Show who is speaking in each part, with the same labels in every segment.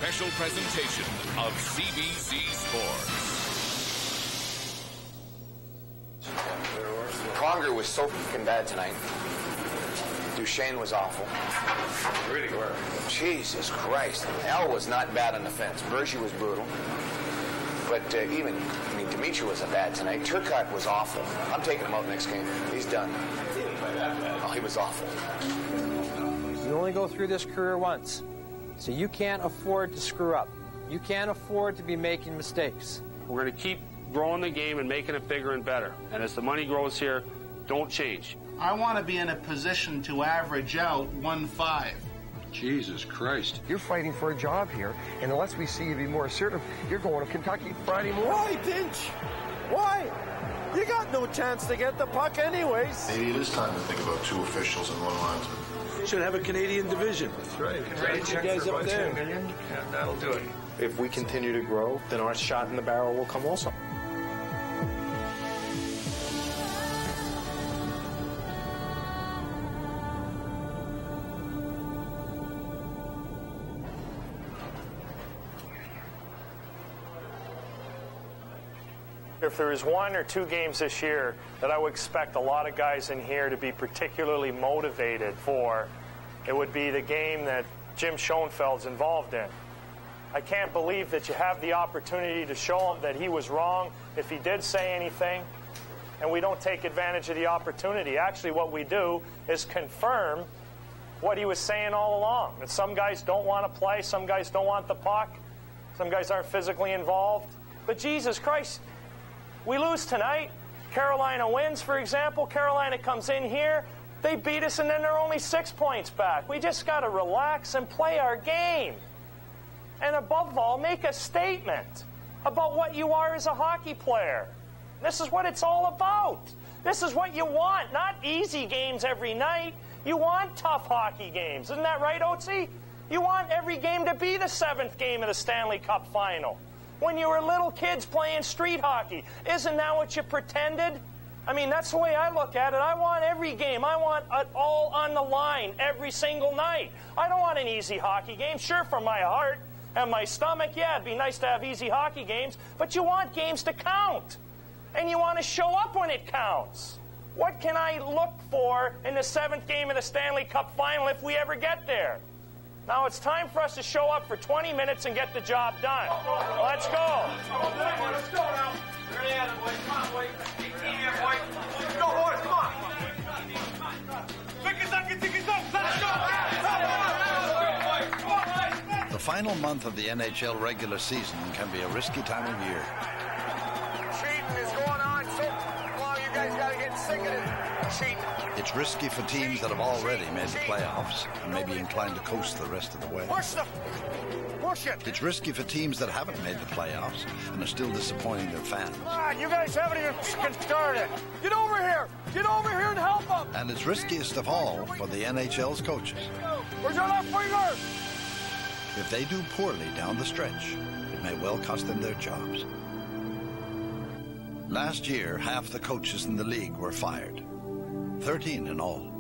Speaker 1: special presentation of CBC Sports.
Speaker 2: Conger was so fucking bad tonight. Duchesne was awful.
Speaker 3: Really were.
Speaker 2: Jesus Christ. Al was not bad on the fence. Bergie was brutal. But Dimitri wasn't bad tonight. Turcotte was awful. I'm taking him out next game. He's done. Oh, he was awful.
Speaker 4: You only go through this career once. So you can't afford to screw up. You can't afford to be making mistakes.
Speaker 5: We're going to keep growing the game and making it bigger and better. And as the money grows here, don't change.
Speaker 6: I want to be in a position to average out 1-5.
Speaker 3: Jesus Christ.
Speaker 7: You're fighting for a job here, and unless we see you be more assertive, you're going to Kentucky Friday morning.
Speaker 8: Why, Dinch? Why? You got no chance to get the puck anyways.
Speaker 9: Maybe it is time to think about 2 officials and 1 linesman.
Speaker 8: Should have a Canadian division.
Speaker 7: That's right.
Speaker 8: Right, you guys up there.
Speaker 7: Yeah, that'll do it.
Speaker 10: If we continue to grow, then our shot in the barrel will come also.
Speaker 11: If there is 1 or 2 games this year that I would expect a lot of guys in here to be particularly motivated for, it would be the game that Jim Schoenfeld's involved in. I can't believe that you have the opportunity to show him that he was wrong if he did say anything, and we don't take advantage of the opportunity. Actually, what we do is confirm what he was saying all along, that some guys don't want to play, some guys don't want the puck, some guys aren't physically involved. But Jesus Christ, we lose tonight. Carolina wins, for example. Carolina comes in here, they beat us, and then they're only 6 points back. We just got to relax and play our game. And above all, make a statement about what you are as a hockey player. This is what it's all about. This is what you want, not easy games every night. You want tough hockey games. Isn't that right, Otzi? You want every game to be the 7th game of the Stanley Cup final. When you were little kids playing street hockey, isn't that what you pretended? I mean, that's the way I look at it. I want every game. I want it all on the line every single night. I don't want an easy hockey game. Sure, for my heart and my stomach, yeah, it'd be nice to have easy hockey games, but you want games to count. And you want to show up when it counts. What can I look for in the 7th game of the Stanley Cup final if we ever get there? Now it's time for us to show up for 20 minutes and get the job done. Let's go.
Speaker 8: Let's go now. There you are, boys. Come on, boys. Let's go, boys. Come on. Pick us up, get us up. Let's go.
Speaker 12: The final month of the NHL regular season can be a risky time of year.
Speaker 2: Cheating is going on so long, you guys got to get sick of it. Cheating.
Speaker 12: It's risky for teams that have already made the playoffs and may be inclined to coast the rest of the way.
Speaker 2: Push it.
Speaker 12: It's risky for teams that haven't made the playoffs and are still disappointing their fans.
Speaker 2: Come on, you guys haven't even started.
Speaker 8: Get over here. Get over here and help them.
Speaker 12: And it's riskiest of all for the NHL's coaches.
Speaker 8: Where's your left winger?
Speaker 12: If they do poorly down the stretch, it may well cost them their jobs. Last year, half the coaches in the league were fired. 13 in all,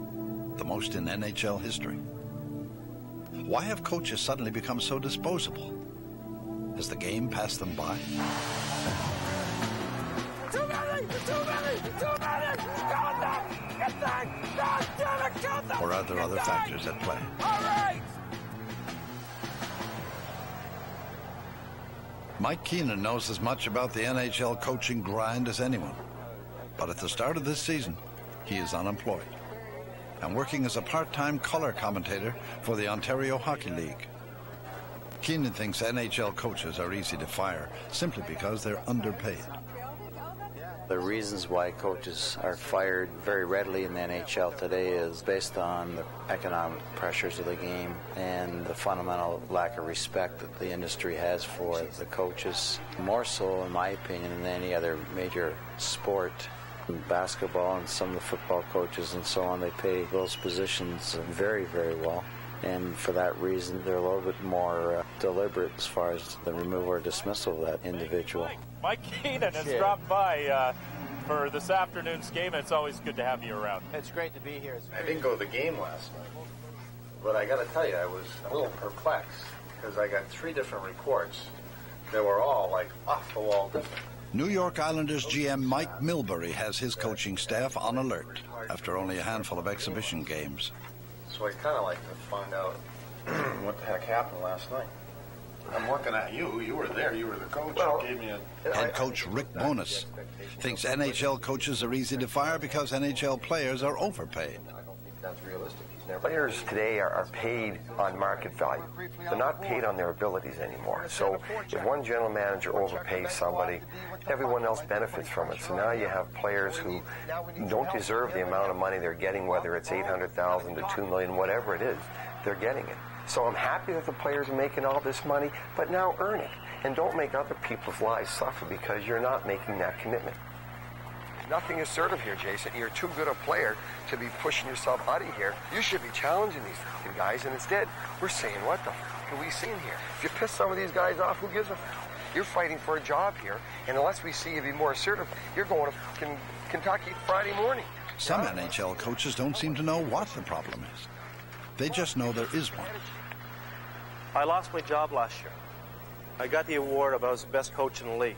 Speaker 12: the most in NHL history. Why have coaches suddenly become so disposable? Has the game passed them by?
Speaker 8: Too many! Get that! God damn it, get that!
Speaker 12: Or are there other factors at play?
Speaker 8: All right!
Speaker 12: Mike Keenan knows as much about the NHL coaching grind as anyone. But at the start of this season, he is unemployed and working as a part-time color commentator for the Ontario Hockey League. Keenan thinks NHL coaches are easy to fire simply because they're underpaid.
Speaker 13: The reasons why coaches are fired very readily in the NHL today is based on the economic pressures of the game and the fundamental lack of respect that the industry has for the coaches, more so, in my opinion, than any other major sport. In basketball and some of the football coaches and so on, they pay those positions very, very well. And for that reason, they're a little bit more deliberate as far as the removal or dismissal of that individual.
Speaker 14: Mike Keenan has dropped by for this afternoon's game. It's always good to have you around.
Speaker 4: It's great to be here.
Speaker 10: I didn't go to the game last night, but I got to tell you, I was a little perplexed.
Speaker 15: because I got 3 different reports that were all like off the wall different.
Speaker 12: New York Islanders GM Mike Milbury has his coaching staff on alert after only a handful of exhibition games.
Speaker 15: So I kind of like to find out what the heck happened last night. I'm looking at you. You were there. You were the coach.
Speaker 12: Well,
Speaker 15: you gave me
Speaker 12: Head coach Rick Bowness thinks NHL coaches are easy to fire because NHL players are overpaid.
Speaker 15: I don't think that's realistic.
Speaker 7: Players today are paid on market value. They're not paid on their abilities anymore. So if one general manager overpays somebody, everyone else benefits from it. So now you have players who don't deserve the amount of money they're getting, whether it's $800,000 to $2 million, whatever it is, they're getting it. So I'm happy that the players are making all this money, but now earn it. And don't make other people's lives suffer because you're not making that commitment. Nothing assertive here, Jason. You're too good a player to be pushing yourself out of here. You should be challenging these fucking guys, and instead, we're saying, what the fuck are we seeing here? If you piss some of these guys off, who gives a fuck? You're fighting for a job here, and unless we see you be more assertive, you're going to fucking Kentucky Friday morning.
Speaker 12: Some NHL coaches don't seem to know what the problem is. They just know there is one.
Speaker 11: I lost my job last year. I got the award of I was the best coach in the league,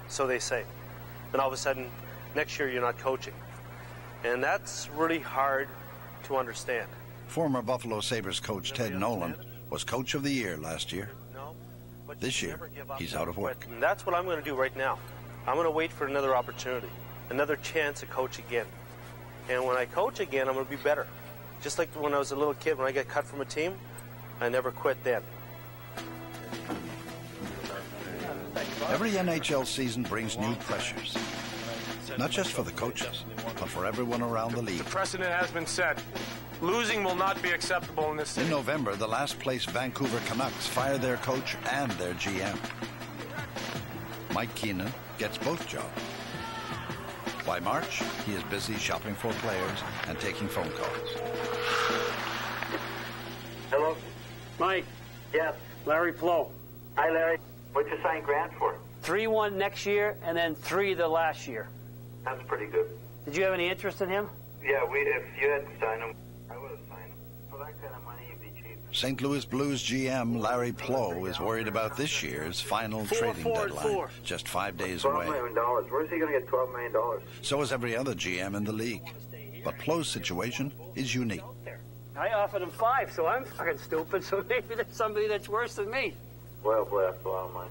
Speaker 11: so they say. Then all of a sudden, next year you're not coaching. And that's really hard to understand.
Speaker 12: Former Buffalo Sabres coach Ted Nolan was Coach of the Year last year. This year, he's out of work.
Speaker 11: And that's what I'm going to do right now. I'm going to wait for another opportunity, another chance to coach again. And when I coach again, I'm going to be better. Just like when I was a little kid, when I got cut from a team, I never quit then.
Speaker 12: Every NHL season brings new pressures. Not just for the coaches, but for everyone around the league.
Speaker 8: The precedent has been set. Losing will not be acceptable in this city.
Speaker 12: In November, the last-place Vancouver Canucks fire their coach and their GM. Mike Keenan gets both jobs. By March, he is busy shopping for players and taking phone calls.
Speaker 16: Hello?
Speaker 17: Mike.
Speaker 16: Yes.
Speaker 17: Larry Plow.
Speaker 16: Hi, Larry. What'd you sign Grant for?
Speaker 17: 3-1 next year, and then 3 the last year.
Speaker 16: That's pretty good.
Speaker 17: Did you have any interest in him?
Speaker 16: Yeah, if you had signed him, I would have signed him. For that kind of money, you'd be cheap.
Speaker 12: St. Louis Blues GM Larry Plow is worried about this year's final trading deadline, just 5 days away.
Speaker 16: $12 million. Where's he going to get $12 million?
Speaker 12: So is every other GM in the league. But Plow's situation is unique.
Speaker 17: I offered him 5, so I'm fucking stupid, so maybe there's somebody that's worse than me.
Speaker 16: Well, boy, that's a lot of money.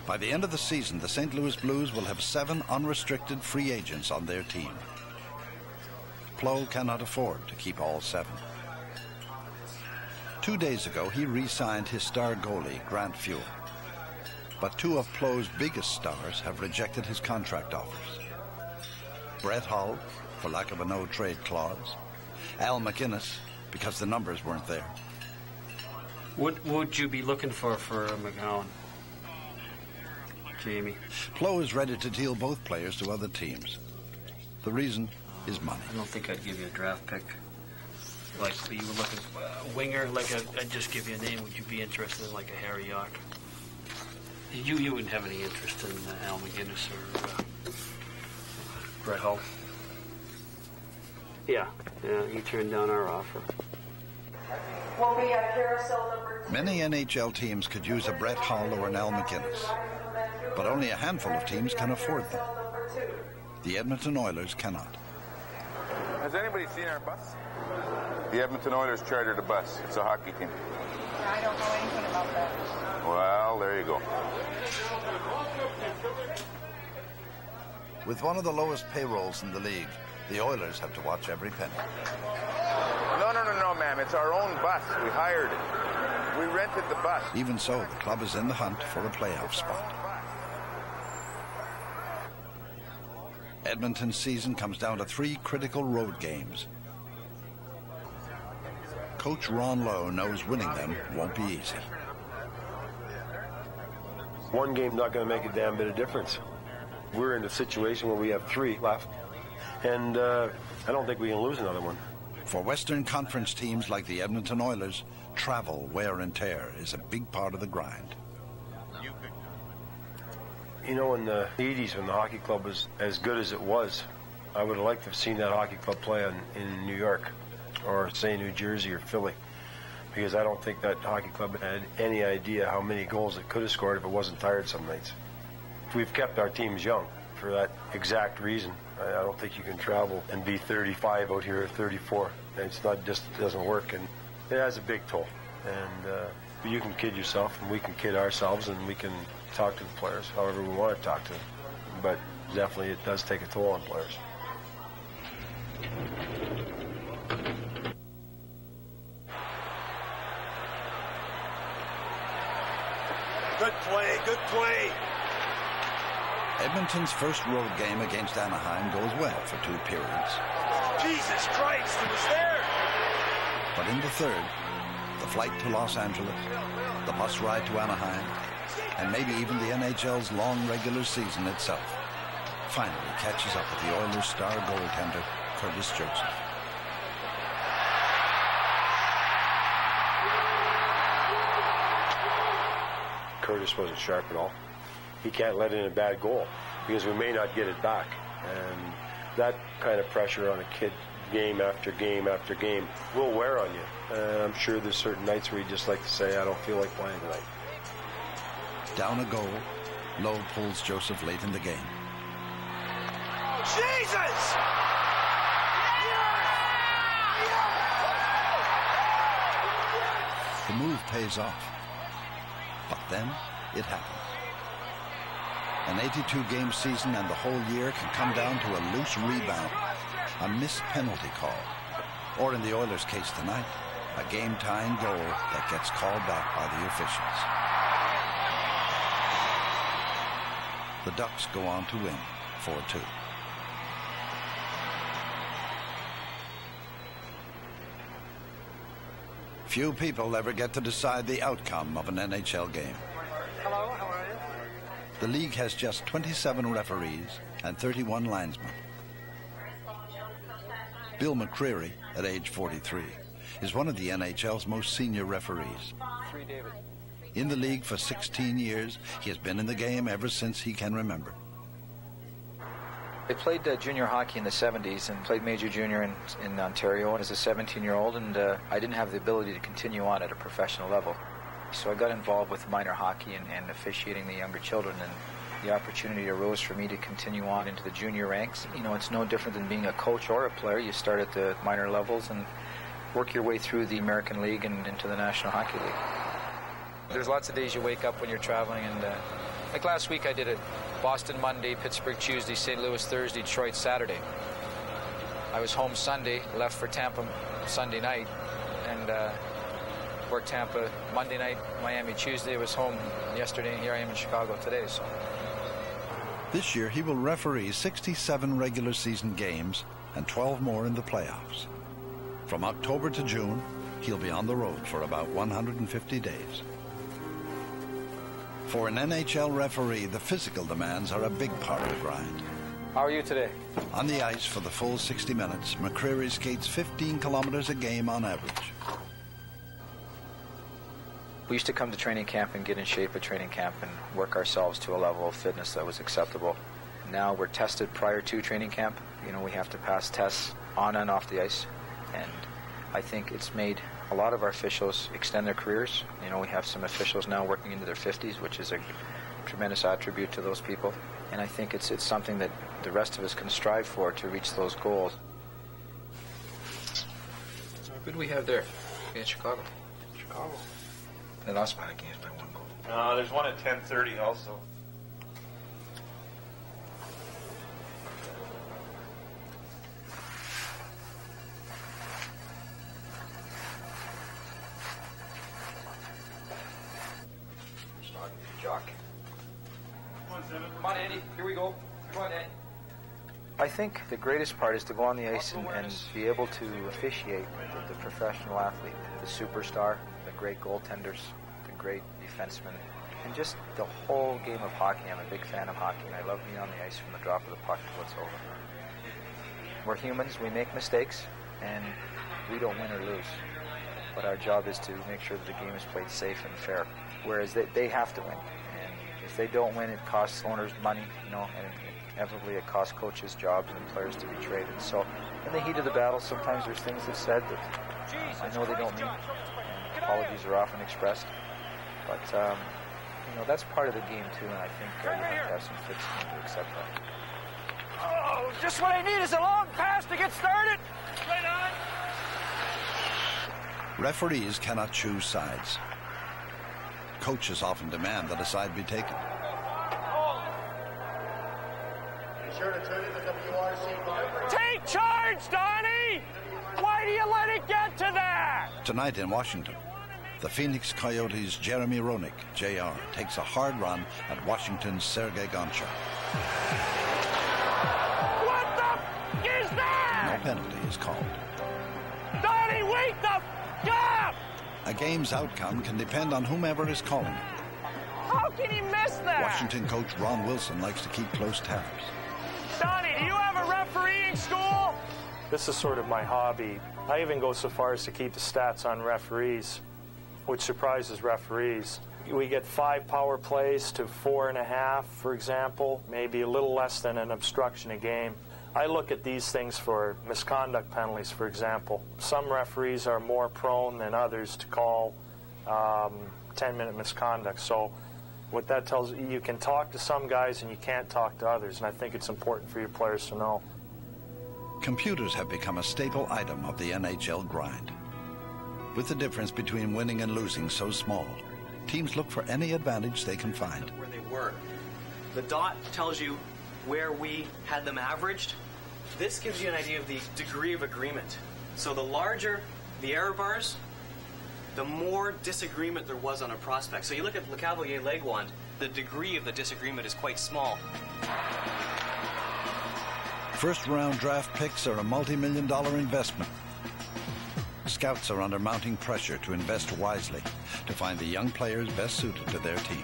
Speaker 12: By the end of the season, the St. Louis Blues will have 7 unrestricted free agents on their team. Plow cannot afford to keep all 7. 2 days ago, he re-signed his star goalie, Grant Fuhr. But 2 of Plow's biggest stars have rejected his contract offers. Brett Hull, for lack of a no-trade clause. Al MacInnis, because the numbers weren't there.
Speaker 18: What would you be looking for McGowan? Jamie.
Speaker 12: Plow is ready to deal both players to other teams. The reason is money.
Speaker 18: I don't think I'd give you a draft pick. Like, you were looking for a winger, like I'd just give you a name. Would you be interested in, like, a Harry Yark? You wouldn't have any interest in Al MacInnis or Brett Hull?
Speaker 17: Yeah, he turned down our offer.
Speaker 19: We'll be at carousel number 2.
Speaker 12: Many NHL teams could use a Brett Hull or an Al MacInnis, but only a handful of teams can afford them. The Edmonton Oilers cannot.
Speaker 20: Has anybody seen our bus? The Edmonton Oilers chartered a bus. It's a hockey team.
Speaker 19: I don't know anything about that.
Speaker 20: Well, there you go.
Speaker 12: With one of the lowest payrolls in the league, the Oilers have to watch every penny.
Speaker 20: No, ma'am. It's our own bus. We hired it. We rented the bus.
Speaker 12: Even so, the club is in the hunt for a playoff spot. Edmonton's season comes down to 3 critical road games. Coach Ron Lowe knows winning them won't be easy.
Speaker 21: One game's not going to make a damn bit of difference. We're in a situation where we have 3 left, and I don't think we can lose another one.
Speaker 12: For Western Conference teams like the Edmonton Oilers, travel, wear and tear is a big part of the grind.
Speaker 21: You know, in the 80s when the hockey club was as good as it was, I would have liked to have seen that hockey club play in New York or, say, New Jersey or Philly. because I don't think that hockey club had any idea how many goals it could have scored if it wasn't tired some nights. We've kept our teams young for that exact reason. I don't think you can travel and be 35 out here at 34. It's not just, it doesn't work, and it has a big toll. And you can kid yourself, and we can kid ourselves, and we can talk to the players however we want to talk to them. But definitely it does take a toll on players.
Speaker 8: Good play, good play.
Speaker 12: Edmonton's first road game against Anaheim goes well for 2 periods.
Speaker 8: Jesus Christ, it was there.
Speaker 12: But in the third, the flight to Los Angeles, the bus ride to Anaheim, and maybe even the NHL's long regular season itself finally catches up with the Oilers' star goaltender, Curtis Joseph.
Speaker 21: Curtis wasn't sharp at all. He can't let in a bad goal because we may not get it back. And that kind of pressure on a kid game after game after game will wear on you. I'm sure there's certain nights where you just like to say, I don't feel like playing tonight.
Speaker 12: Down a goal, Lowe pulls Joseph late in the game.
Speaker 8: Jesus!
Speaker 12: The move pays off. But then it happens. An 82-game season and the whole year can come down to a loose rebound, a missed penalty call, or in the Oilers' case tonight, a game-tying goal that gets called back by the officials. The Ducks go on to win 4-2. Few people ever get to decide the outcome of an NHL game.
Speaker 4: Hello, how are you?
Speaker 12: The league has just 27 referees and 31 linesmen. Bill McCreary, at age 43, is one of the NHL's most senior referees. In the league for 16 years, he has been in the game ever since he can remember.
Speaker 1: I played junior hockey in the 70s and played major junior in Ontario as a 17-year-old, and I didn't have the ability to continue on at a professional level. So I got involved with minor hockey and officiating the younger children, and the opportunity arose for me to continue on into the junior ranks. You know, it's no different than being a coach or a player. You start at the minor levels and work your way through the American League and into the National Hockey League. There's lots of days you wake up when you're traveling, and like last week I did it Boston Monday, Pittsburgh Tuesday, St. Louis Thursday, Detroit Saturday. I was home Sunday, left for Tampa Sunday night, and worked Tampa Monday night, Miami Tuesday. I was home yesterday, and here I am in Chicago today. So
Speaker 12: this year he will referee 67 regular season games and 12 more in the playoffs. From October to June, he'll be on the road for about 150 days. For an NHL referee, the physical demands are a big part of the grind.
Speaker 1: How are you today?
Speaker 12: On the ice for the full 60 minutes, McCreary skates 15 kilometers a game on average.
Speaker 1: We used to come to training camp and get in shape at training camp and work ourselves to a level of fitness that was acceptable. Now we're tested prior to training camp. You know, we have to pass tests on and off the ice. And I think it's made a lot of our officials extend their careers. You know, we have some officials now working into their 50s, which is a tremendous attribute to those people. And I think it's something that the rest of us can strive for to reach those goals. What do we have there in Chicago?
Speaker 15: Chicago.
Speaker 1: They lost by games by 1 goal.
Speaker 15: No, there's one at 10:30 also.
Speaker 1: Come on, Andy. Here we go. Come on, Andy. I think the greatest part is to go on the ice and be able to officiate the professional athlete, the superstar, the great goaltenders, the great defensemen, and just the whole game of hockey. I'm a big fan of hockey, and I love being on the ice from the drop of the puck till it's over. We're humans. We make mistakes, and we don't win or lose. But our job is to make sure that the game is played safe and fair, whereas they have to win. If they don't win, it costs owners money, you know, and inevitably it costs coaches jobs and players to be traded. So in the heat of the battle, sometimes there's things that's said that I know they don't mean. And apologies are often expressed. But, you know, that's part of the game, too, and I think you have to have some thick skin to accept that.
Speaker 8: Oh, just what I need is a long pass to get started. Right on.
Speaker 12: Referees cannot choose sides. Coaches often demand that a side be taken.
Speaker 8: Be sure to turn in the WRC. Take charge, Donnie! Why do you let it get to that?
Speaker 12: Tonight in Washington, the Phoenix Coyotes' Jeremy Roenick, JR, takes a hard run at Washington's Sergei Gonchar.
Speaker 8: What the f is that?
Speaker 12: No penalty is called.
Speaker 8: Donnie, wait the f up!
Speaker 12: A game's outcome can depend on whomever is calling it.
Speaker 8: How can he miss that?
Speaker 12: Washington coach Ron Wilson likes to keep close tabs.
Speaker 8: Donnie, do you have a refereeing school?
Speaker 11: This is sort of my hobby. I even go so far as to keep the stats on referees, which surprises referees. We get 5 power plays to 4.5, for example, maybe a little less than an obstruction a game. I look at these things for misconduct penalties, for example. Some referees are more prone than others to call 10-minute misconduct. So what that tells you, you can talk to some guys and you can't talk to others, and I think it's important for your players to know.
Speaker 12: Computers have become a staple item of the NHL grind. With the difference between winning and losing so small, teams look for any advantage they can find.
Speaker 5: Where they were. The dot tells you where we had them averaged. This gives you an idea of the degree of agreement. So the larger the error bars, the more disagreement there was on a prospect. So you look at Lecavalier Legwand, the degree of the disagreement is quite small.
Speaker 12: First-round draft picks are a multi-million-dollar investment. Scouts are under mounting pressure to invest wisely to find the young players best suited to their team.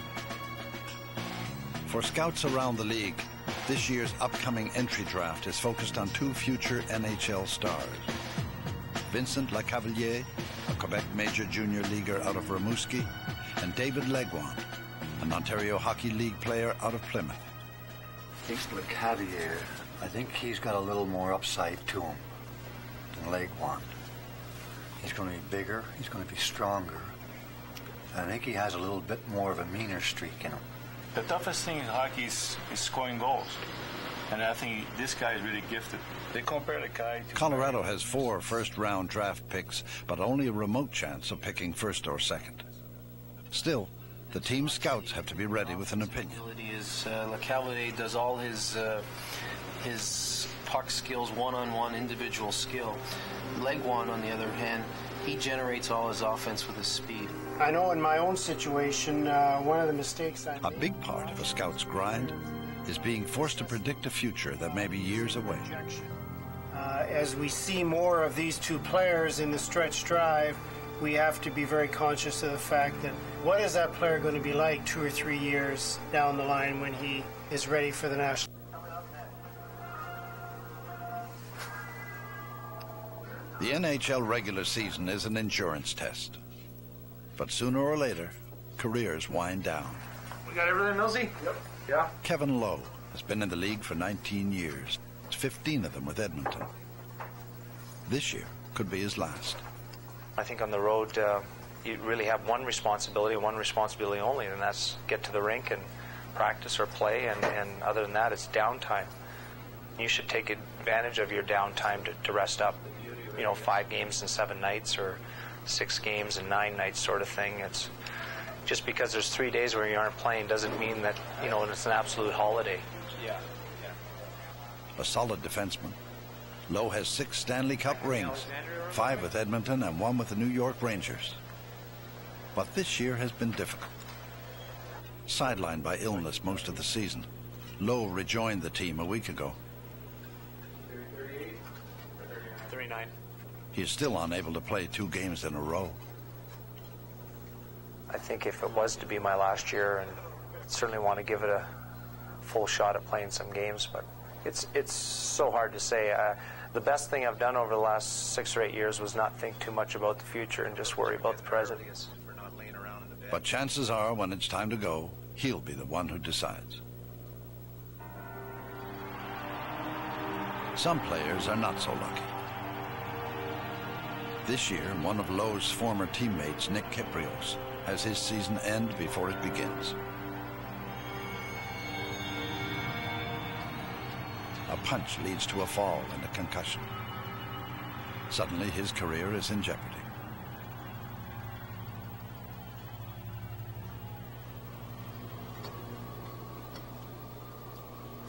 Speaker 12: For scouts around the league, this year's upcoming entry draft is focused on 2 future NHL stars. Vincent Lecavalier, a Quebec Major Junior Leaguer out of Rimouski, and David Legwand, an Ontario Hockey League player out of Plymouth.
Speaker 22: I think Lecavalier, I think he's got a little more upside to him than Legwand. He's going to be bigger, he's going to be stronger, and I think he has a little bit more of a meaner streak in him.
Speaker 23: The toughest thing in hockey is scoring goals, and I think this guy is really gifted. They compare the guy to...
Speaker 12: Colorado has 4 first-round draft picks, but only a remote chance of picking first or second. Still, the team scouts have to be ready with an opinion.
Speaker 5: Lecavalier does all his puck skills, one-on-one individual skill. Legwand, on the other hand, he generates all his offense with his speed.
Speaker 24: I know in my own situation, one of the mistakes I made...
Speaker 12: A big part of a scout's grind is being forced to predict a future that may be years away.
Speaker 24: As we see more of these 2 players in the stretch drive, we have to be very conscious of the fact that what is that player going to be like 2 or 3 years down the line when he is ready for the national...
Speaker 12: The NHL regular season is an endurance test. But sooner or later, careers wind down.
Speaker 8: We got everything, Millsy? Yep. Yeah.
Speaker 12: Kevin Lowe has been in the league for 19 years, 15 of them with Edmonton. This year could be his last.
Speaker 25: I think on the road, you really have one responsibility only, and that's get to the rink and practice or play, and other than that, it's downtime. You should take advantage of your downtime to rest up. 5 games in 7 nights or 6 games in 9 nights sort of thing. It's just because there's 3 days where you aren't playing doesn't mean that, it's an absolute holiday.
Speaker 5: Yeah.
Speaker 12: A solid defenseman. Lowe has 6 Stanley Cup rings, 5 with Edmonton and 1 with the New York Rangers. But this year has been difficult. Sidelined by illness most of the season, Lowe rejoined the team a week ago.
Speaker 25: 39.
Speaker 12: He is still unable to play 2 games in a row.
Speaker 25: I think if it was to be my last year, and I'd certainly want to give it a full shot at playing some games, but it's so hard to say. The best thing I've done over the last 6 or 8 years was not think too much about the future and just worry about the present.
Speaker 12: But chances are, when it's time to go, he'll be the one who decides. Some players are not so lucky. This year, one of Lowe's former teammates, Nick Kypreos, has his season end before it begins. A punch leads to a fall and a concussion. Suddenly, his career is in jeopardy.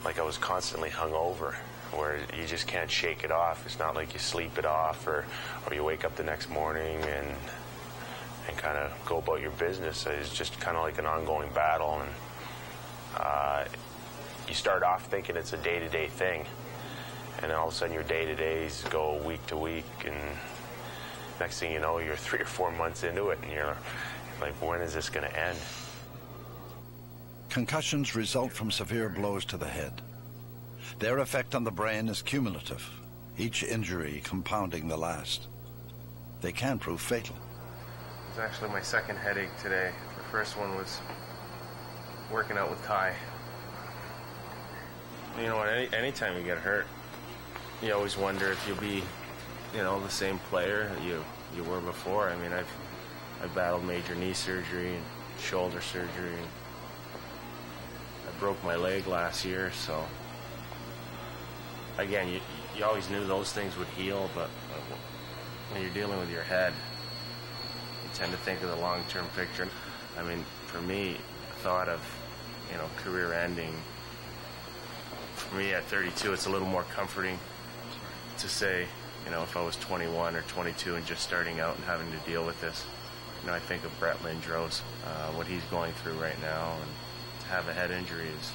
Speaker 2: Like I was constantly hungover, where you just can't shake it off. It's not like you sleep it off, or you wake up the next morning and kind of go about your business. It's just kind of like an ongoing battle, and you start off thinking it's a day-to-day thing, and then all of a sudden your day-to-days go week to week, and next thing you know, you're 3 or 4 months into it, and you're like, when is this going to end?
Speaker 12: Concussions result from severe blows to the head. Their effect on the brain is cumulative, each injury compounding the last. They can prove fatal.
Speaker 10: It was actually my second headache today. The first one was working out with Ty. You know, anytime you get hurt, you always wonder if you'll be, you know, the same player that you were before. I mean, I've battled major knee surgery and shoulder surgery. And I broke my leg last year, so again, you always knew those things would heal, but when you're dealing with your head, you tend to think of the long-term picture. I mean, for me, the thought of, you know, career ending, for me at 32, it's a little more comforting to say, you know, if I was 21 or 22 and just starting out and having to deal with this. You know, I think of Brett Lindros, what he's going through right now, and to have a head injury is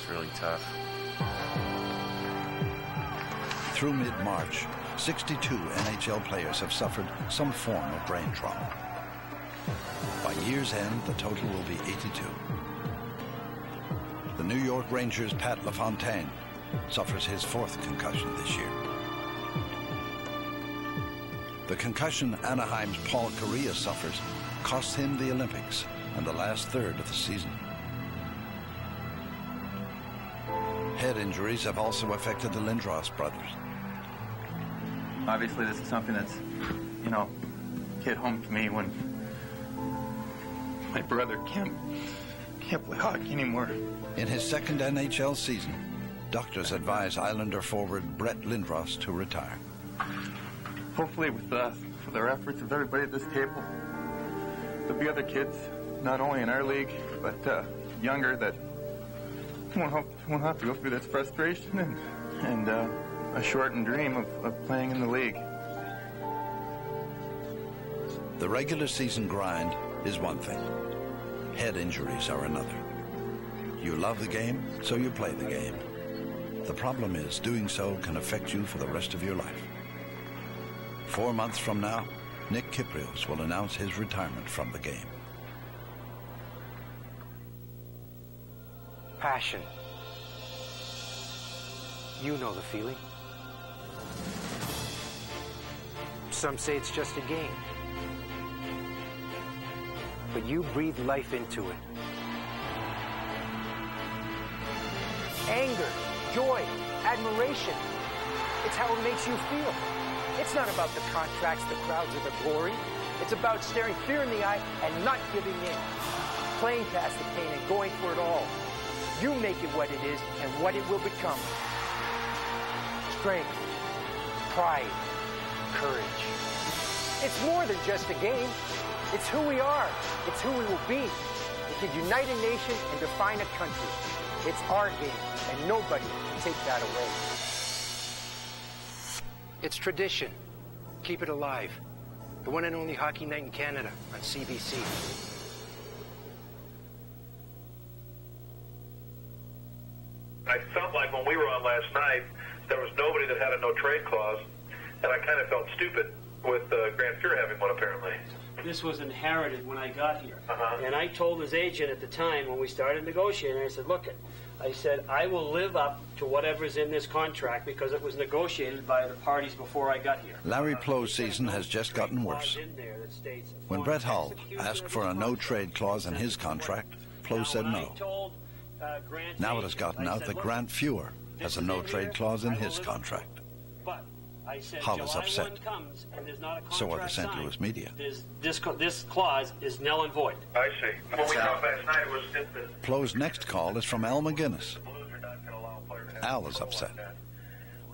Speaker 10: really tough.
Speaker 12: Through mid-March, 62 NHL players have suffered some form of brain trauma. By year's end, the total will be 82. The New York Rangers' Pat LaFontaine suffers his 4th concussion this year. The concussion Anaheim's Paul Kariya suffers costs him the Olympics and the last third of the season. Head injuries have also affected the Lindros brothers.
Speaker 3: Obviously, this is something that's, you know, hit home to me when my brother can't play hockey anymore.
Speaker 12: In his 2nd NHL season, doctors advise Islander forward Brett Lindros to retire.
Speaker 3: Hopefully, with their efforts of everybody at this table, there'll be other kids, not only in our league, but younger, that won't have to go through this frustration and a shortened dream of playing in the league.
Speaker 12: The regular season grind is one thing. Head injuries are another. You love the game, so you play the game. The problem is, doing so can affect you for the rest of your life. 4 months from now, Nick Kypreos will announce his retirement from the game.
Speaker 6: Passion. You know the feeling. Some say it's just a game. But you breathe life into it. Anger, joy, admiration. It's how it makes you feel. It's not about the contracts, the crowds, or the glory. It's about staring fear in the eye and not giving in. Playing past the pain and going for it all. You make it what it is and what it will become. Strength, pride, courage. It's more than just a game. It's who we are. It's who we will be. It can unite a nation and define a country. It's our game, and nobody can take that away. It's tradition. Keep it alive. The one and only Hockey Night in Canada on CBC.
Speaker 9: I felt like when we were on last night, there was nobody that had a no-trade clause, and I kind of felt stupid with Grant Fuhr having one, apparently.
Speaker 17: This was inherited when I got here. And I told his agent at the time when we started negotiating, I said, look, I said, I will live up to whatever's in this contract because it was negotiated by the parties before I got here.
Speaker 12: Larry Plough's season has just gotten worse. When Brett Hull asked for a no-trade clause in his contract, Plough said no. Now it has gotten out that Grant Fuhr has a no-trade clause in his contract.
Speaker 17: But I said,
Speaker 12: Hull is
Speaker 17: July
Speaker 12: upset.
Speaker 17: 1 comes and there's not a
Speaker 12: So are the
Speaker 17: contract
Speaker 12: St.
Speaker 17: signed,
Speaker 12: Louis media.
Speaker 17: This clause is null and void.
Speaker 9: I see. When we talked last night, it was just that
Speaker 12: Plough's next call is from Al McGuinness. Al is upset.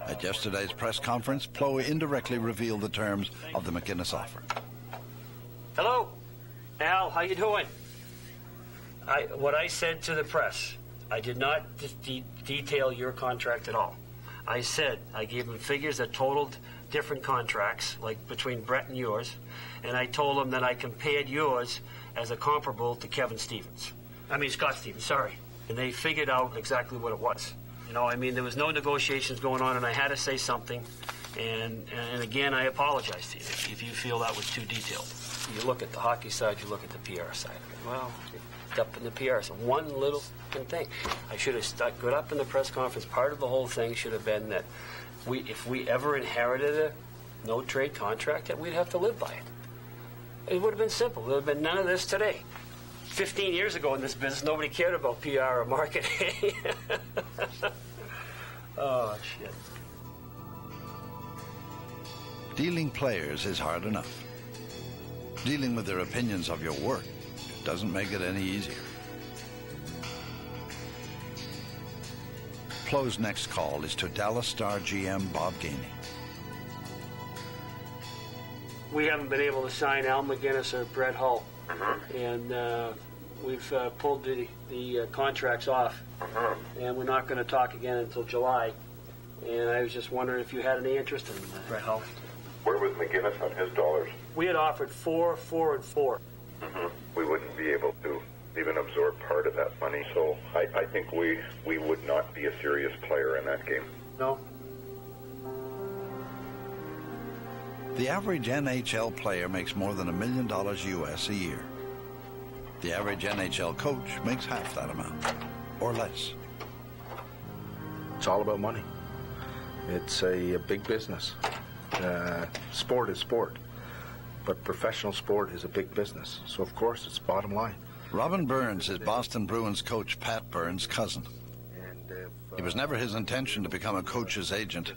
Speaker 12: At yesterday's press conference, Plough indirectly revealed the terms of the McGuinness offer.
Speaker 17: Hello, Al, how you doing? What I said to the press, I did not detail your contract at all. I said I gave them figures that totaled different contracts, like between Brett and yours, and I told them that I compared yours as a comparable to Scott Stevens, sorry. And they figured out exactly what it was. You know, I mean, there was no negotiations going on, and I had to say something. And again, I apologize to you if you feel that was too detailed. You look at the hockey side, you look at the PR side. Well, up in the PR side, one little thing. I should have got up in the press conference. Part of the whole thing should have been that if we ever inherited a no-trade contract, that we'd have to live by it. It would have been simple. There would have been none of this today. 15 years ago in this business, nobody cared about PR or marketing. Oh, shit.
Speaker 12: Dealing players is hard enough. Dealing with their opinions of your work doesn't make it any easier. Plough's next call is to Dallas Star GM Bob Gainey.
Speaker 17: We haven't been able to sign Al McGuinness or Brett Hull. And we've pulled the contracts off. And we're not going to talk again until July. And I was just wondering if you had any interest in Brett Hull.
Speaker 7: Where was McGuinness on his dollars?
Speaker 17: We had offered 4, 4, and 4.
Speaker 7: We wouldn't be able to even absorb part of that money, so I think we would not be a serious player in that game.
Speaker 17: No.
Speaker 12: The average NHL player makes more than $1 million US a year. The average NHL coach makes half that amount, or less.
Speaker 15: It's all about money. It's a big business. Sport is sport, but professional sport is a big business. So, of course, it's bottom line.
Speaker 12: Robin Burns is Boston Bruins coach Pat Burns' cousin. It was never his intention to become a coach's agent,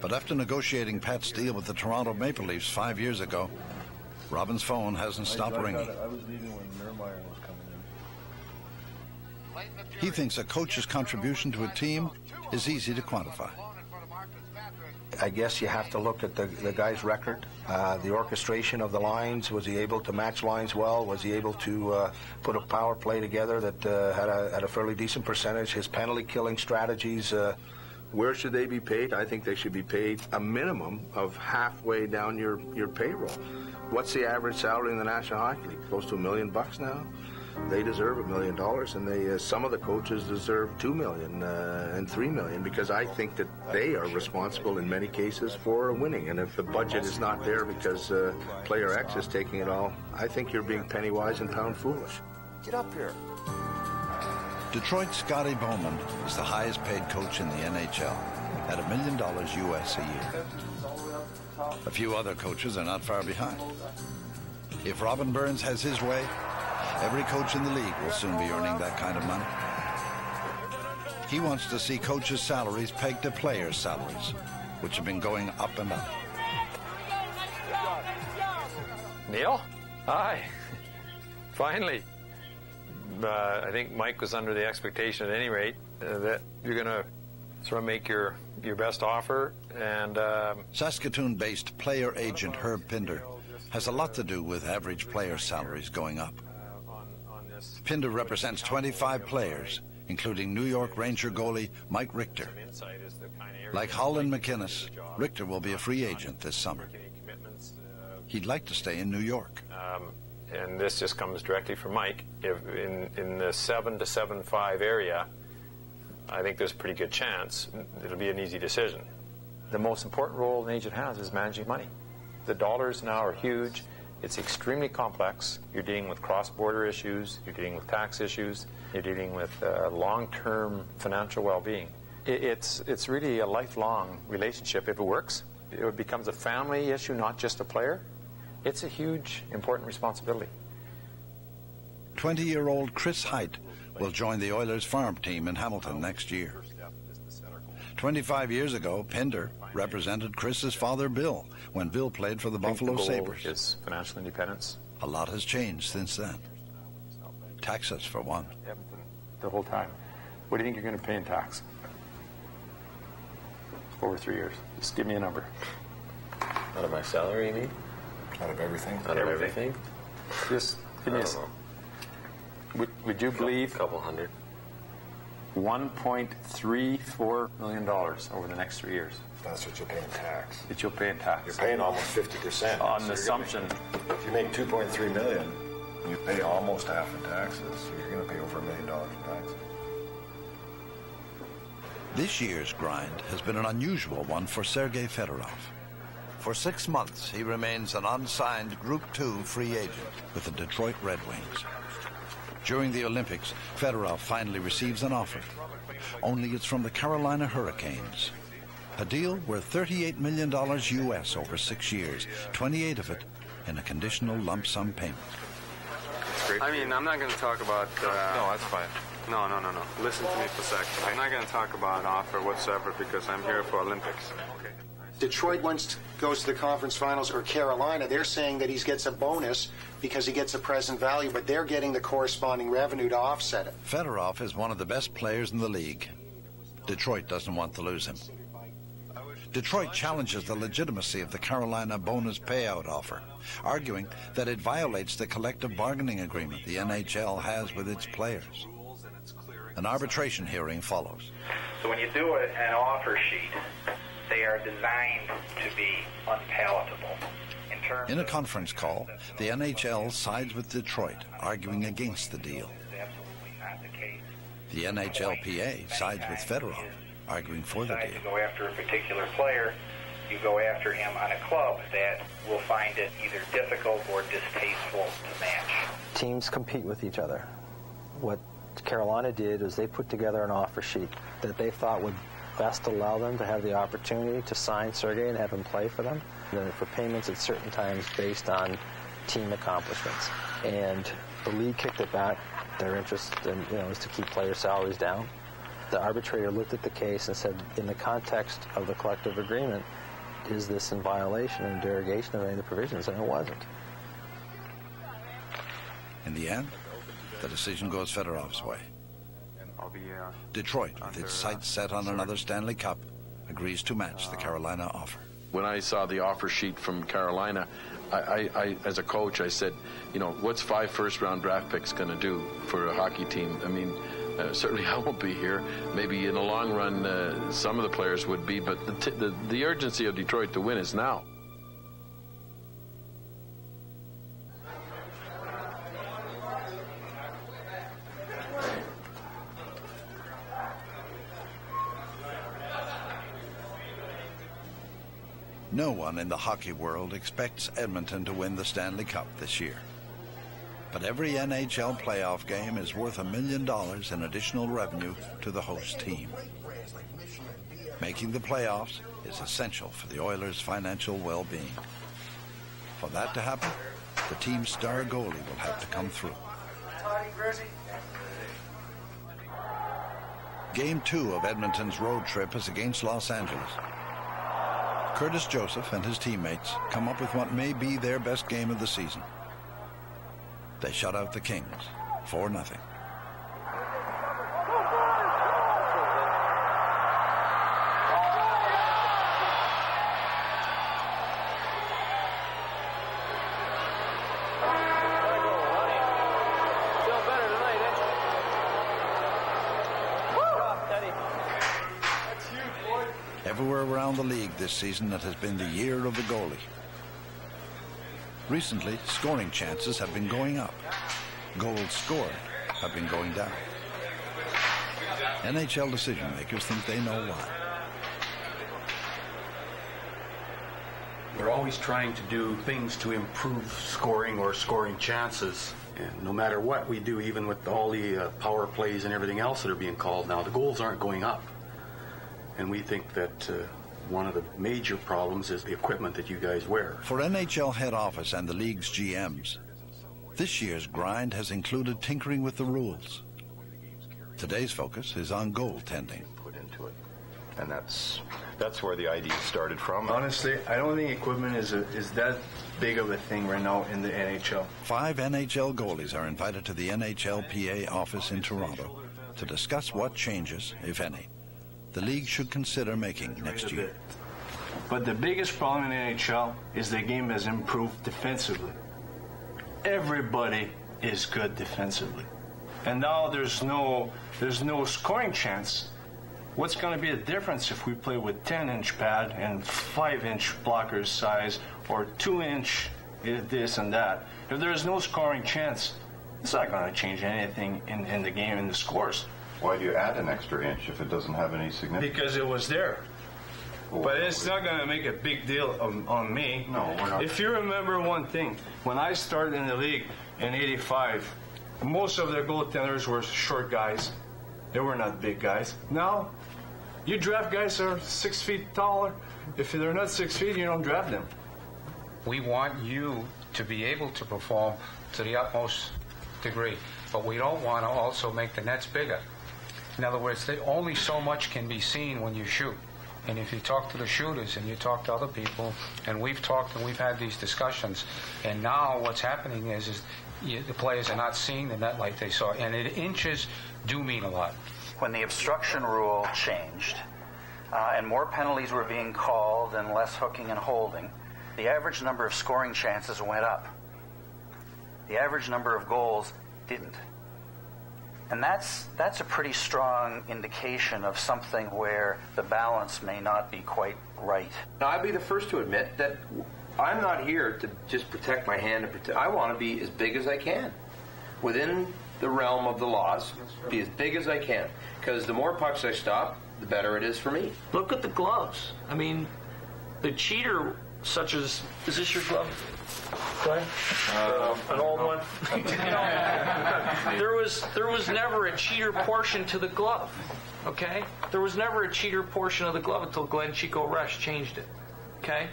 Speaker 12: but after negotiating Pat's deal with the Toronto Maple Leafs 5 years ago, Robin's phone hasn't stopped ringing.
Speaker 21: I was leaving when Nermeyer was coming in.
Speaker 12: He thinks a coach's contribution to a team is easy to quantify.
Speaker 15: I guess you have to look at the guy's record, the orchestration of the lines. Was he able to match lines well? Was he able to put a power play together that had a fairly decent percentage? His penalty killing strategies. Where should they be paid? I think they should be paid a minimum of halfway down your payroll. What's the average salary in the National Hockey League? Close to $1 million now. They deserve $1 million, and some of the coaches deserve $2 million and $3 million, because I think that they are responsible in many cases for winning. And if the budget is not there because player X is taking it all, I think you're being penny wise and pound foolish.
Speaker 21: Get up here.
Speaker 12: Detroit's Scotty Bowman is the highest paid coach in the NHL at $1 million US a year. A few other coaches are not far behind. If Robin Burns has his way, every coach in the league will soon be earning that kind of money. He wants to see coaches' salaries pegged to players' salaries, which have been going up and up.
Speaker 13: Neil? Hi. Finally. I think Mike was under the expectation at any rate that you're going to sort of make your best offer. And
Speaker 12: Saskatoon-based player agent Herb Pinder has a lot to do with average player salaries going up. Pinder represents 25 players, including New York Ranger goalie Mike Richter. Like Hull and McInnes, Richter will be a free agent this summer. He'd like to stay in New York.
Speaker 13: And this just comes directly from Mike. If in the 7 to 7.5 area, I think there's a pretty good chance it'll be an easy decision. The most important role an agent has is managing money. The dollars now are huge. It's extremely complex. You're dealing with cross-border issues. You're dealing with tax issues. You're dealing with long-term financial well-being. It's really a lifelong relationship. If it works, it becomes a family issue, not just a player. It's a huge, important responsibility.
Speaker 12: 20-year-old Chris Height will join the Oilers farm team in Hamilton next year. 25 years ago, Pinder represented Chris's father, Bill, when Bill played for the Buffalo Sabres.
Speaker 13: Is financial independence.
Speaker 12: A lot has changed since then. Taxes, for one.
Speaker 13: The whole time. What do you think you're going to pay in tax? Over 3 years. Just give me a number.
Speaker 10: Out of my salary, you mean?
Speaker 13: Out of everything?
Speaker 10: Out of everything?
Speaker 13: Just give me Would you believe?
Speaker 10: A couple hundred.
Speaker 13: $1.34 million over the next 3 years.
Speaker 21: That's what you'll pay in tax.
Speaker 13: That you'll pay in tax.
Speaker 21: You're paying almost 50%.
Speaker 13: On the assumption.
Speaker 21: If you make $2.3 million, you pay almost half in taxes, so you're going to pay over $1 million in taxes.
Speaker 12: This year's grind has been an unusual one for Sergei Fedorov. For 6 months, he remains an unsigned Group 2 free agent with the Detroit Red Wings. During the Olympics, Fedorov finally receives an offer. Only it's from the Carolina Hurricanes. A deal worth $38 million US over 6 years, 28 of it in a conditional lump sum payment.
Speaker 14: I mean, I'm not going to talk about...
Speaker 13: No, that's fine.
Speaker 14: No. Listen to me for a second. I'm not going to talk about an offer whatsoever because I'm here for Olympics.
Speaker 16: Detroit goes to the conference finals, or Carolina, they're saying that he gets a bonus because he gets a present value, but they're getting the corresponding revenue to offset it.
Speaker 12: Fedorov is one of the best players in the league. Detroit doesn't want to lose him. Detroit challenges the legitimacy of the Carolina bonus payout offer, arguing that it violates the collective bargaining agreement the NHL has with its players. An arbitration hearing follows.
Speaker 18: So when you do an offer sheet, they are designed to be unpalatable.
Speaker 12: In a conference call, the NHL sides with Detroit, arguing against the deal. The NHLPA sides with Fedorov, arguing for the deal.
Speaker 18: You go after a particular player, you go after him on a club that will find it either difficult or distasteful to match.
Speaker 19: Teams compete with each other. What Carolina did is they put together an offer sheet that they thought would best allow them to have the opportunity to sign Sergei and have him play for them, and for payments at certain times based on team accomplishments. And the league kicked it back. Their interest is to keep player salaries down. The arbitrator looked at the case and said, in the context of the collective agreement, is this in violation and derogation of any of the provisions? And it wasn't.
Speaker 12: In the end, the decision goes Fedorov's way. Detroit, with its sights set on another Stanley Cup, agrees to match the Carolina offer.
Speaker 20: When I saw the offer sheet from Carolina, I as a coach, I said, what's 5 first-round draft picks going to do for a hockey team? I mean, certainly I won't be here. Maybe in the long run, some of the players would be, but the urgency of Detroit to win is now.
Speaker 12: No one in the hockey world expects Edmonton to win the Stanley Cup this year. But every NHL playoff game is worth $1 million in additional revenue to the host team. Making the playoffs is essential for the Oilers' financial well-being. For that to happen, the team's star goalie will have to come through. Game 2 of Edmonton's road trip is against Los Angeles. Curtis Joseph and his teammates come up with what may be their best game of the season. They shut out the Kings 4-0. Everywhere around the league this season, it has been the year of the goalie. Recently, scoring chances have been going up. Goals scored have been going down. NHL decision makers think they know why.
Speaker 26: We're always trying to do things to improve scoring or scoring chances. And no matter what we do, even with all the power plays and everything else that are being called now, the goals aren't going up. And we think that one of the major problems is the equipment that you guys wear.
Speaker 12: For NHL head office and the league's GMs, this year's grind has included tinkering with the rules. Today's focus is on goaltending.
Speaker 14: And that's where the idea started from.
Speaker 21: Honestly, I don't think equipment is that big of a thing right now in the NHL.
Speaker 12: 5 NHL goalies are invited to the NHLPA office in Toronto to discuss what changes, if any, the league should consider making next year.
Speaker 21: But the biggest problem in the NHL is the game has improved defensively. Everybody is good defensively. And now there's no scoring chance. What's going to be the difference if we play with 10-inch pad and 5-inch blockers size or 2-inch this and that? If there's no scoring chance, it's not going to change anything in the game, in the scores.
Speaker 14: Why do you add an extra inch if it doesn't have any significance?
Speaker 21: Because it was there. But it's not going to make a big deal on me.
Speaker 14: No, we're not.
Speaker 21: If you remember one thing, when I started in the league in '85, most of their goaltenders were short guys. They were not big guys. Now, you draft guys that are 6 feet taller. If they're not 6 feet, you don't draft them.
Speaker 1: We want you to be able to perform to the utmost degree, but we don't want to also make the nets bigger. In other words, only so much can be seen when you shoot. And if you talk to the shooters and you talk to other people, and we've talked and we've had these discussions, and now what's happening is the players are not seeing the net like they saw, and inches do mean a lot.
Speaker 4: When the obstruction rule changed, and more penalties were being called and less hooking and holding, the average number of scoring chances went up. The average number of goals didn't. And that's a pretty strong indication of something where the balance may not be quite right.
Speaker 11: Now, I'd be the first to admit that I'm not here to just protect my hand. I want to be as big as I can. Within the realm of the laws, be as big as I can. Because the more pucks I stop, the better it is for me.
Speaker 22: Look at the gloves. I mean, the cheater, such as... Is this your glove? An old one. There was never a cheater portion to the glove. Okay, there was never a cheater portion of the glove until Glenn Chico Rush changed it. Okay,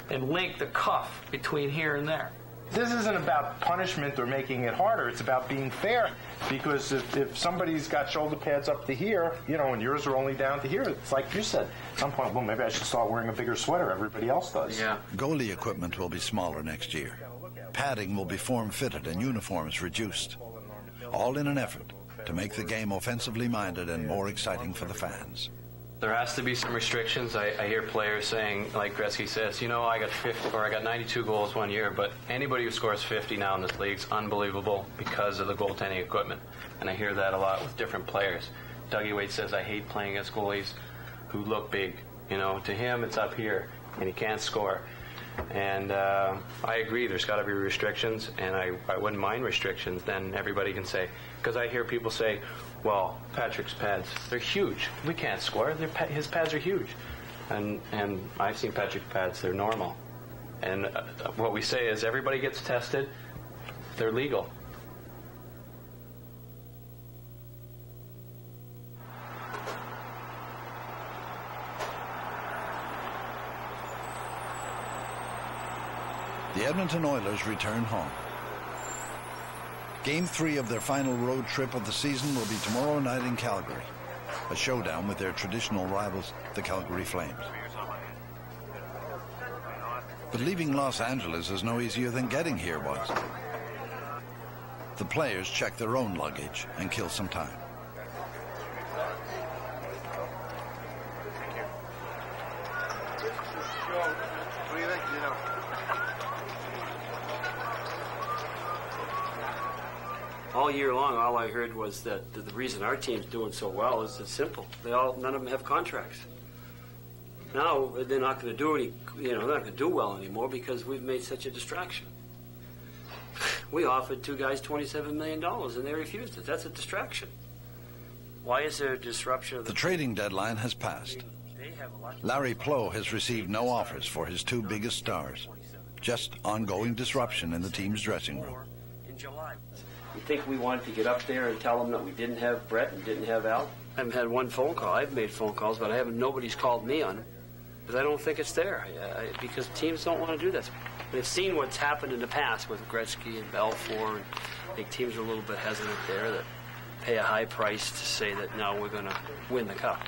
Speaker 22: and linked the cuff between here and there.
Speaker 21: This isn't about punishment or making it harder. It's about being fair. Because if somebody's got shoulder pads up to here, and yours are only down to here, it's like you said. At some point, well, maybe I should start wearing a bigger sweater. Everybody else does.
Speaker 12: Yeah. Goalie equipment will be smaller next year. Padding will be form-fitted and uniforms reduced. All in an effort to make the game offensively minded and more exciting for the fans.
Speaker 23: There has to be some restrictions. I hear players saying, like Gretzky says, I got 50 or I got 92 goals one year, but anybody who scores 50 now in this league is unbelievable because of the goaltending equipment. And I hear that a lot with different players. Dougie Weight says, I hate playing against goalies who look big. To him, it's up here, and he can't score. And I agree, there's got to be restrictions, and I wouldn't mind restrictions. Then everybody can say, because I hear people say, well, Patrick's pads, they're huge. We can't score. His pads are huge. And I've seen Patrick's pads, they're normal. And what we say is everybody gets tested, they're legal.
Speaker 12: The Edmonton Oilers return home. Game 3 of their final road trip of the season will be tomorrow night in Calgary, a showdown with their traditional rivals, the Calgary Flames. But leaving Los Angeles is no easier than getting here was. The players check their own luggage and kill some time.
Speaker 17: All year long, all I heard was that the reason our team's doing so well is it's simple. None of them have contracts. Now they're not going to do they're not going to do well anymore because we've made such a distraction. We offered 2 guys $27 million and they refused it. That's a distraction. Why is there a disruption of
Speaker 12: the trading deadline has passed. Larry Plow has received no offers for his 2 biggest stars. Just ongoing disruption in the team's dressing room.
Speaker 17: In July. You think we wanted to get up there and tell them that we didn't have Brett and didn't have Al? I haven't had one phone call. I've made phone calls, but nobody's called me on them because I don't think it's there. Because teams don't want to do this. They've seen what's happened in the past with Gretzky and Belfour, and I think teams are a little bit hesitant there that pay a high price to say that now we're going to win the cup.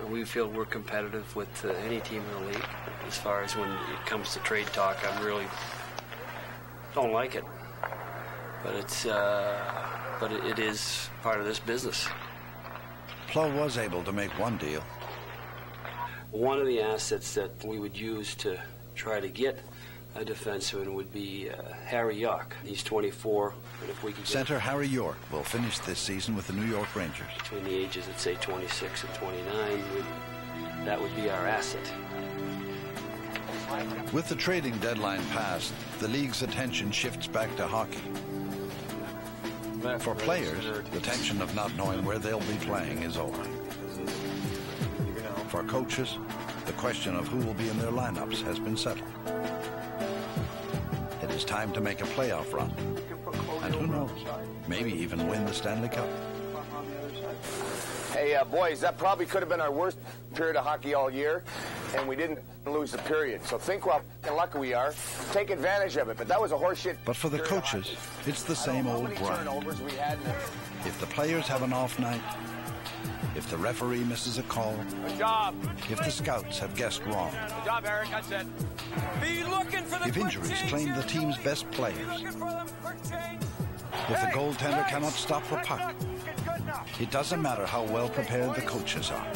Speaker 2: we feel we're competitive with any team in the league. As far as when it comes to trade talk, I really don't like it. But it is part of this business.
Speaker 12: Plough was able to make one deal.
Speaker 2: One of the assets that we would use to try to get a defenseman would be Harry York. He's 24, and if we could get
Speaker 12: Center Harry York will finish this season with the New York Rangers.
Speaker 2: between the ages of, say, 26 and 29, that would be our asset.
Speaker 12: With the trading deadline passed, the league's attention shifts back to hockey. For players, the tension of not knowing where they'll be playing is over. For coaches, the question of who will be in their lineups has been settled. It is time to make a playoff run. And who knows, maybe even win the Stanley Cup.
Speaker 3: Hey, boys, that probably could have been our worst period of hockey all year, and we didn't lose the period. So think how lucky we are. Take advantage of it, but that was a horseshit.
Speaker 12: But for the coaches, it's the same old grind. If the players have an off night, if the referee misses a call,
Speaker 3: Good job.
Speaker 12: if the scouts have guessed wrong,
Speaker 3: Good job, Eric. That's it. Be looking for the
Speaker 12: if injuries claim the team's best players, if the goaltender cannot stop the puck, it doesn't matter how well prepared the coaches are.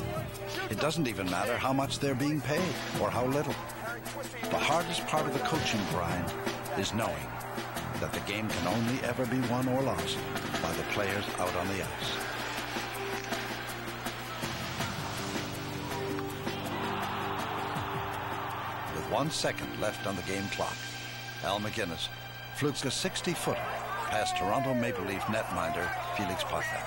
Speaker 12: It doesn't even matter how much they're being paid or how little. The hardest part of the coaching grind is knowing that the game can only ever be won or lost by the players out on the ice. With 1 second left on the game clock, Al MacInnis flukes a 60-footer past Toronto Maple Leaf netminder Felix Potvin.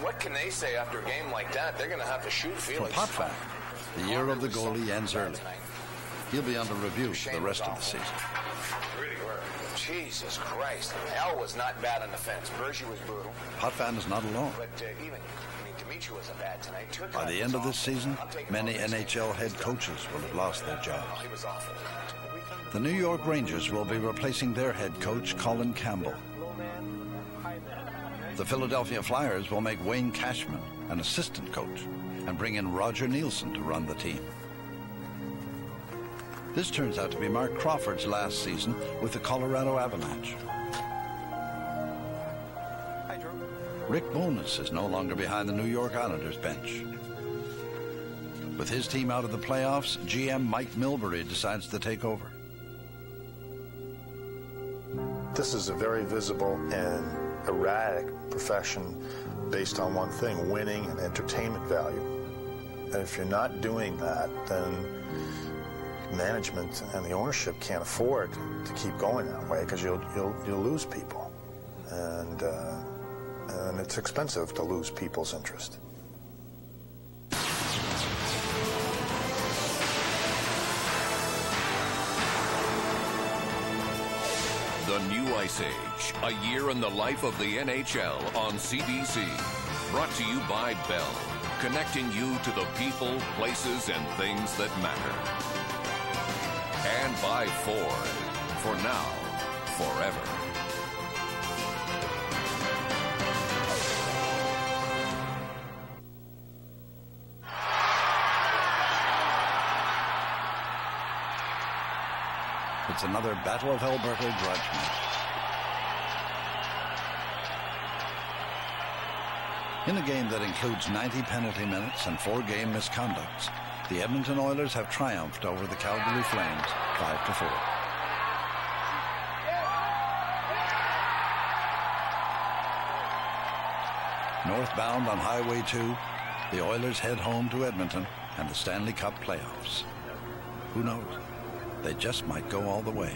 Speaker 3: What can they say after a game like that? They're going to have to shoot
Speaker 12: For
Speaker 3: Felix.
Speaker 12: Potvin, the year of the goalie ends early. He'll be under review for the rest of the season.
Speaker 3: Jesus Christ. Al was not bad on defense. Bergie was brutal.
Speaker 12: Potvin is not alone.
Speaker 3: But Dimitri wasn't bad tonight.
Speaker 12: By the end of this season, many NHL head coaches will have lost their jobs.
Speaker 3: He was awful.
Speaker 12: The New York Rangers will be replacing their head coach, Colin Campbell. The Philadelphia Flyers will make Wayne Cashman an assistant coach and bring in Roger Nielsen to run the team. This turns out to be Mark Crawford's last season with the Colorado Avalanche. Rick Bowness is no longer behind the New York Islanders bench. With his team out of the playoffs, GM Mike Milbury decides to take over.
Speaker 5: This is a very visible and erratic profession based on one thing, winning and entertainment value. And if you're not doing that, then management and the ownership can't afford to keep going that way because you'll lose people. And it's expensive to lose people's interest.
Speaker 8: The New Ice Age, a year in the life of the NHL on CBC. Brought to you by Bell, connecting you to the people, places, and things that matter. And by Ford, for now, forever.
Speaker 12: It's another Battle of Alberta grudge match. In a game that includes 90 penalty minutes and 4 game misconducts, the Edmonton Oilers have triumphed over the Calgary Flames 5-4. Northbound on Highway 2, the Oilers head home to Edmonton and the Stanley Cup playoffs. Who knows? They just might go all the way.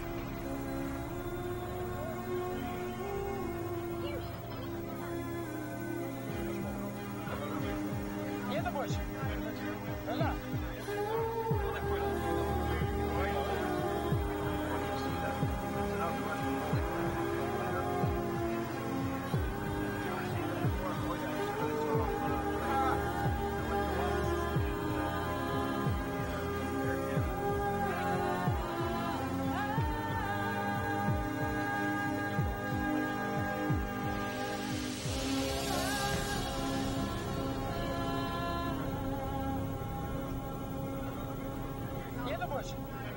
Speaker 6: the bush.